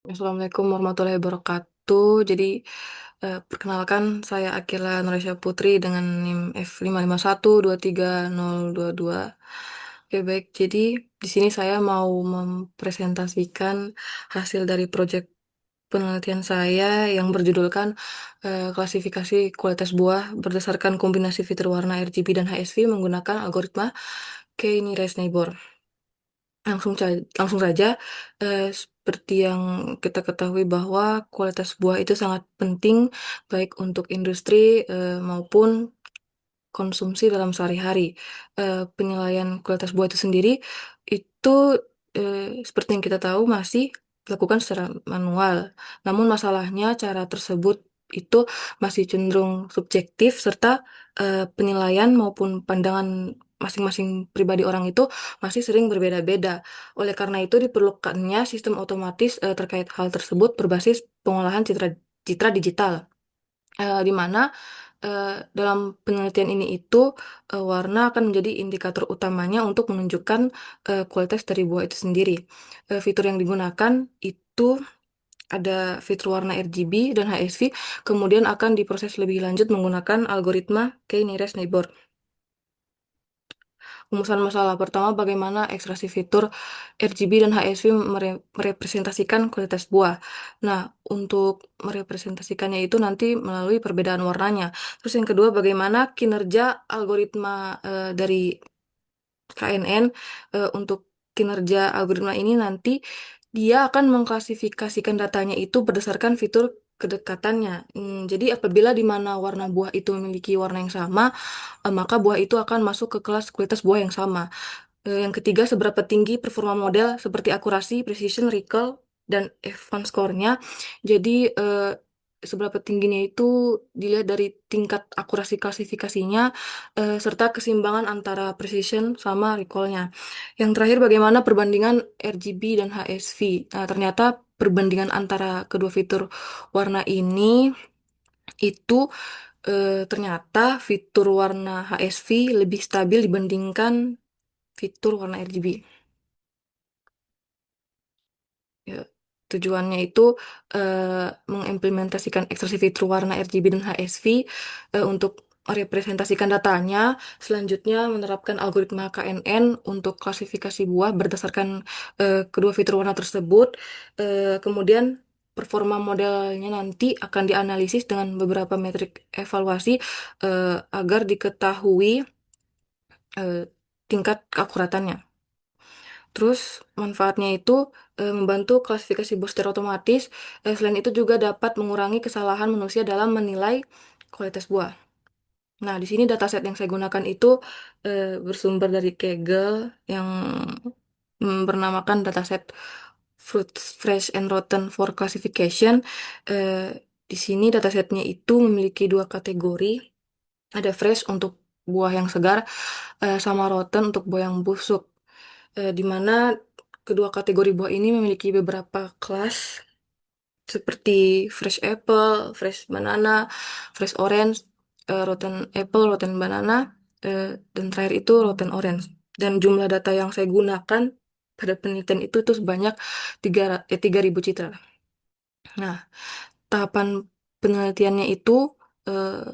Assalamualaikum warahmatullahi wabarakatuh. Jadi, perkenalkan saya Akila Nuresha Putri dengan NIM F55123022. Oke, baik. Jadi, di sini saya mau mempresentasikan hasil dari proyek penelitian saya yang berjudulkan klasifikasi kualitas buah berdasarkan kombinasi fitur warna RGB dan HSV menggunakan algoritma K-nearest neighbor. Langsung saja, seperti yang kita ketahui bahwa kualitas buah itu sangat penting baik untuk industri, maupun konsumsi dalam sehari-hari. Penilaian kualitas buah itu sendiri itu, seperti yang kita tahu masih dilakukan secara manual. Namun masalahnya cara tersebut itu masih cenderung subjektif serta, penilaian maupun pandangan masing-masing pribadi orang itu masih sering berbeda-beda. Oleh karena itu diperlukannya sistem otomatis, terkait hal tersebut berbasis pengolahan citra citra digital, di mana dalam penelitian ini itu, warna akan menjadi indikator utamanya untuk menunjukkan, kualitas dari buah itu sendiri. Fitur yang digunakan itu ada fitur warna RGB dan HSV, kemudian akan diproses lebih lanjut menggunakan algoritma K-nearest neighbor. Rumusan masalah pertama, bagaimana ekstraksi fitur RGB dan HSV merepresentasikan kualitas buah. Nah, untuk merepresentasikannya itu nanti melalui perbedaan warnanya. Terus yang kedua, bagaimana kinerja algoritma dari KNN. Untuk kinerja algoritma ini nanti dia akan mengklasifikasikan datanya itu berdasarkan fitur kedekatannya. Jadi apabila di mana warna buah itu memiliki warna yang sama, maka buah itu akan masuk ke kelas kualitas buah yang sama. Yang ketiga, seberapa tinggi performa model seperti akurasi, precision, recall, dan advanced score-nya. Jadi, seberapa tingginya itu dilihat dari tingkat akurasi klasifikasinya, serta keseimbangan antara precision sama recall-nya. Yang terakhir, bagaimana perbandingan RGB dan HSV. Nah, ternyata perbandingan antara kedua fitur warna ini itu, ternyata fitur warna HSV lebih stabil dibandingkan fitur warna RGB. Ya, tujuannya itu mengimplementasikan ekstraksi fitur warna RGB dan HSV untuk merepresentasikan datanya. Selanjutnya menerapkan algoritma KNN untuk klasifikasi buah berdasarkan kedua fitur warna tersebut. Kemudian performa modelnya nanti akan dianalisis dengan beberapa metrik evaluasi agar diketahui eh, tingkat keakuratannya. Terus manfaatnya itu membantu klasifikasi booster otomatis. Selain itu juga dapat mengurangi kesalahan manusia dalam menilai kualitas buah. Nah, di sini dataset yang saya gunakan itu bersumber dari Kaggle yang bernamakan dataset Fruits Fresh and Rotten for Classification. Eh, di sini datasetnya itu memiliki dua kategori. Ada fresh untuk buah yang segar, sama rotten untuk buah yang busuk. Di mana kedua kategori buah ini memiliki beberapa kelas seperti fresh apple, fresh banana, fresh orange, rotten apple, rotten banana, dan terakhir itu rotten orange. Dan jumlah data yang saya gunakan pada penelitian itu sebanyak 3.000 citra. Nah, tahapan penelitiannya itu eh,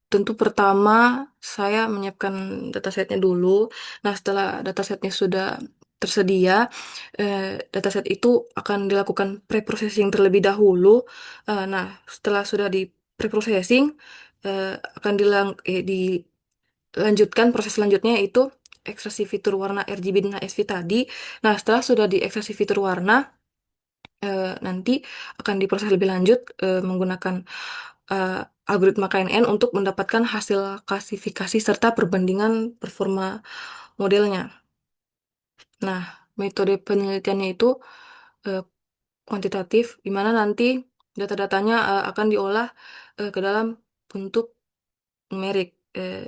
tentu pertama saya menyiapkan datasetnya dulu. Nah, setelah datasetnya sudah tersedia, dataset itu akan dilakukan preprocessing terlebih dahulu. Nah, setelah sudah di preprocessing, akan dilanjutkan proses selanjutnya yaitu ekstraksi fitur warna RGB dan HSV tadi. Nah, setelah sudah diekstraksi fitur warna, nanti akan diproses lebih lanjut menggunakan eh, algoritma KNN untuk mendapatkan hasil klasifikasi serta perbandingan performa modelnya. Nah, metode penelitiannya itu eh, kuantitatif, di mana nanti data-datanya akan diolah ke dalam bentuk numerik,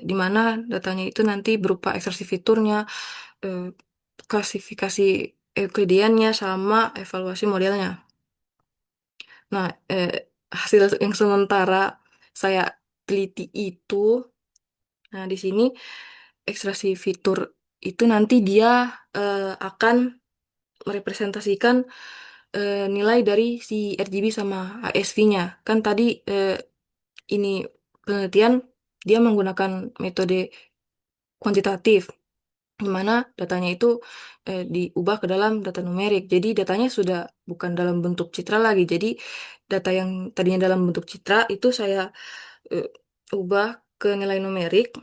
di mana datanya itu nanti berupa ekstraksi fiturnya, eh, klasifikasi Euclideannya, sama evaluasi modelnya. Nah, hasil yang sementara saya teliti itu, nah di sini ekstraksi fitur itu nanti dia akan merepresentasikan nilai dari si RGB sama ASV-nya. Kan tadi ini penelitian dia menggunakan metode kuantitatif, di mana datanya itu diubah ke dalam data numerik. Jadi datanya sudah bukan dalam bentuk citra lagi. Jadi data yang tadinya dalam bentuk citra itu saya eh, ubah ke nilai numerik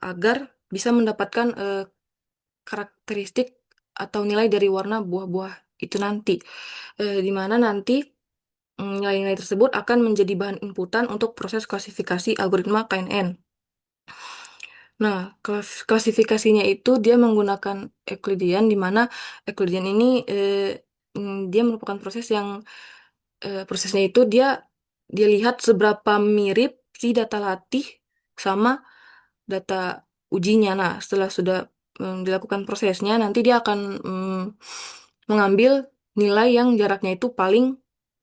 agar bisa mendapatkan karakteristik atau nilai dari warna buah-buah itu nanti. Di mana nanti nilai-nilai tersebut akan menjadi bahan inputan untuk proses klasifikasi algoritma KNN. Nah, klasifikasinya itu dia menggunakan Euclidean, di mana Euclidean ini dia merupakan proses yang prosesnya itu dia lihat seberapa mirip si data latih sama data ujinya. Nah, setelah sudah dilakukan prosesnya, nanti dia akan mengambil nilai yang jaraknya itu paling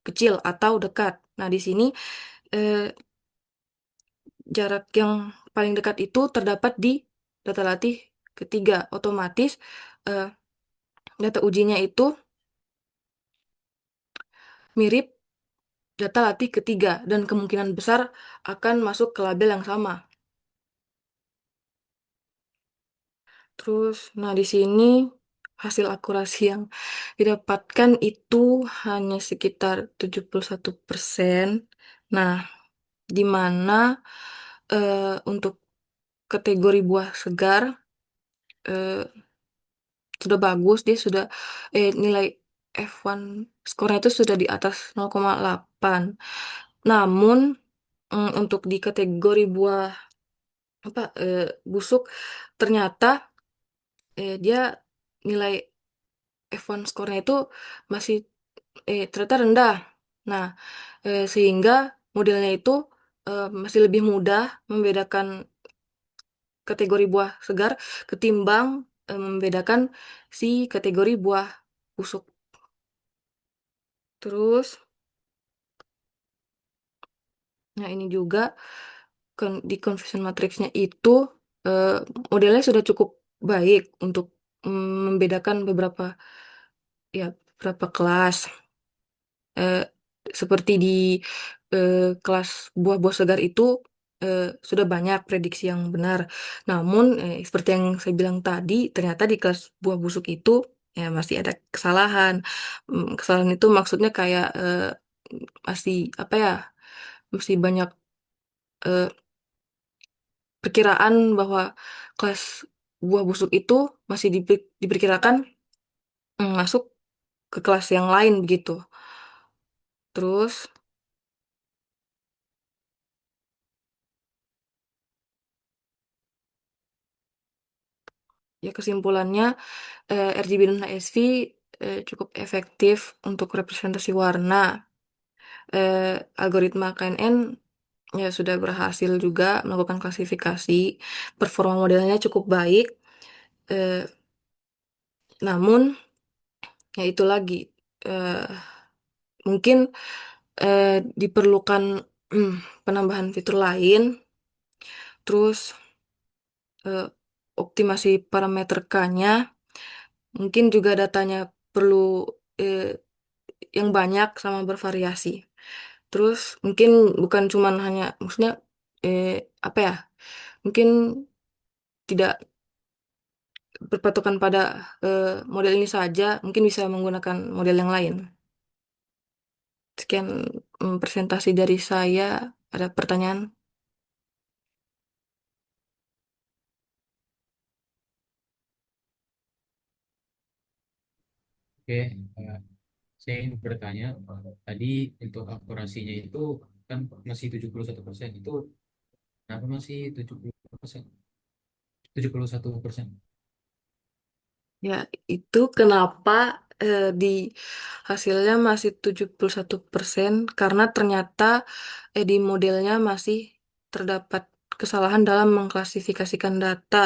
kecil atau dekat. Nah, di sini eh, jarak yang paling dekat itu terdapat di data latih ketiga. Otomatis eh, data ujinya itu mirip data latih ketiga dan kemungkinan besar akan masuk ke label yang sama. Terus, nah di sini hasil akurasi yang didapatkan itu hanya sekitar 71%. Nah, di mana untuk kategori buah segar eh, sudah bagus, dia sudah nilai F1 skornya itu sudah di atas 0,8. Namun untuk di kategori buah apa busuk ternyata dia nilai F1 skornya itu masih ternyata rendah. Nah, sehingga modelnya itu masih lebih mudah membedakan kategori buah segar ketimbang membedakan si kategori buah busuk. Terus, nah ini juga di confusion matrixnya itu eh, modelnya sudah cukup baik untuk membedakan ya beberapa kelas. Eh, Seperti di kelas buah-buah segar itu sudah banyak prediksi yang benar. Namun, seperti yang saya bilang tadi, ternyata di kelas buah busuk itu ya masih ada kesalahan. Kesalahan itu maksudnya kayak masih apa ya? Masih banyak eh, perkiraan bahwa kelas buah busuk itu masih diperkirakan masuk ke kelas yang lain begitu. Terus, ya kesimpulannya RGB dan HSV cukup efektif untuk representasi warna. Algoritma KNN ya sudah berhasil juga melakukan klasifikasi. Performa modelnya cukup baik. Eh, Namun, ya itu lagi. eh, Mungkin diperlukan penambahan fitur lain. Terus eh, optimasi parameter K-nya. Mungkin juga datanya perlu eh, yang banyak sama bervariasi. Terus mungkin bukan cuman hanya maksudnya eh, apa ya? Mungkin tidak berpatokan pada model ini saja, mungkin bisa menggunakan model yang lain. Sekian presentasi dari saya. Ada pertanyaan? Oke, eh, saya ingin bertanya, tadi untuk akurasinya itu kan masih 71%, itu kenapa masih 70%? 71%. Ya, itu kenapa di hasilnya masih 71% karena ternyata di modelnya masih terdapat kesalahan dalam mengklasifikasikan data,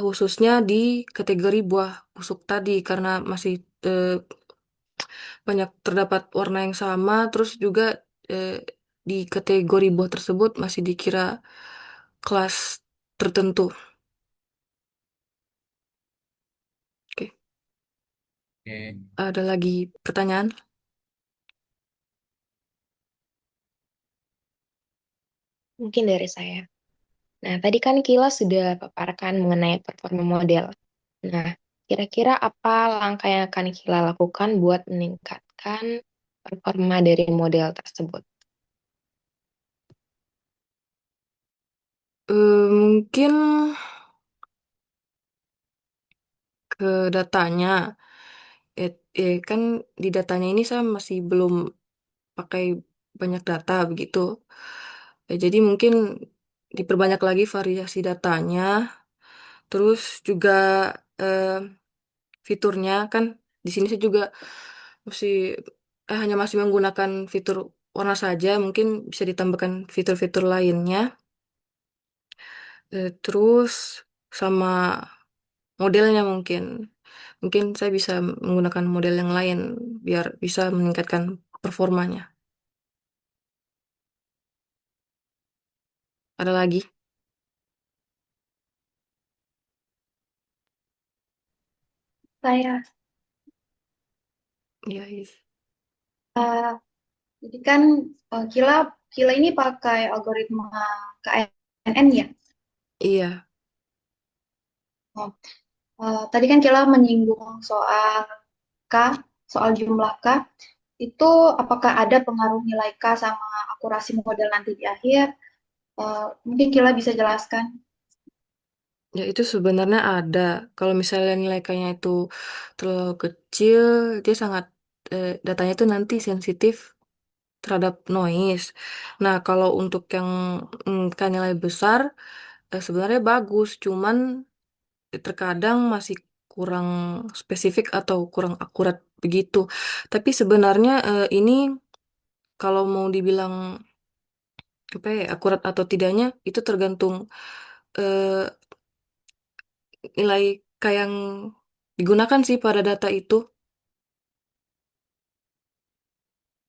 khususnya di kategori buah busuk tadi karena masih eh, banyak terdapat warna yang sama, terus juga eh, di kategori buah tersebut masih dikira kelas tertentu. Oke. Oke. Ada lagi pertanyaan? Mungkin dari saya. Nah, tadi kan Kila sudah paparkan mengenai performa model. Nah, kira-kira apa langkah yang akan Kila lakukan buat meningkatkan performa dari model tersebut? Mungkin ke datanya. Kan di datanya ini saya masih belum pakai banyak data begitu. Jadi mungkin diperbanyak lagi variasi datanya. Terus juga eh, fiturnya kan di sini saya juga masih hanya masih menggunakan fitur warna saja. Mungkin bisa ditambahkan fitur-fitur lainnya. Terus sama modelnya mungkin. Mungkin saya bisa menggunakan model yang lain biar bisa meningkatkan performanya. Ada lagi? Saya, Ya, yes. eh, jadi kan Kila Kila ini pakai algoritma KNN ya. Iya. Oh, tadi kan Kila menyinggung soal K, soal jumlah K. Itu apakah ada pengaruh nilai K sama akurasi model nanti di akhir? Mungkin Kila bisa jelaskan. Ya, itu sebenarnya ada. Kalau misalnya nilai K-nya itu terlalu kecil, dia sangat datanya itu nanti sensitif terhadap noise. Nah, kalau untuk yang K nilai besar, sebenarnya bagus, cuman terkadang masih kurang spesifik atau kurang akurat begitu. Tapi sebenarnya ini kalau mau dibilang apa ya, akurat atau tidaknya itu tergantung eh, nilai K yang digunakan sih pada data itu.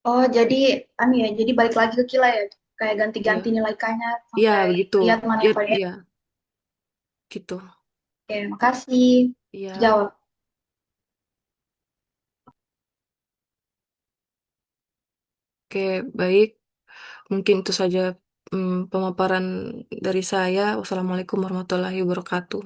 Oh, jadi ya, jadi balik lagi ke Kila ya, kayak ganti-ganti Iya, nilai K-nya iya sampai begitu. lihat mana Iya, yang paling. iya, gitu. Oke, makasih. Iya, Jawab. oke, baik. Mungkin itu saja pemaparan dari saya. Wassalamualaikum warahmatullahi wabarakatuh.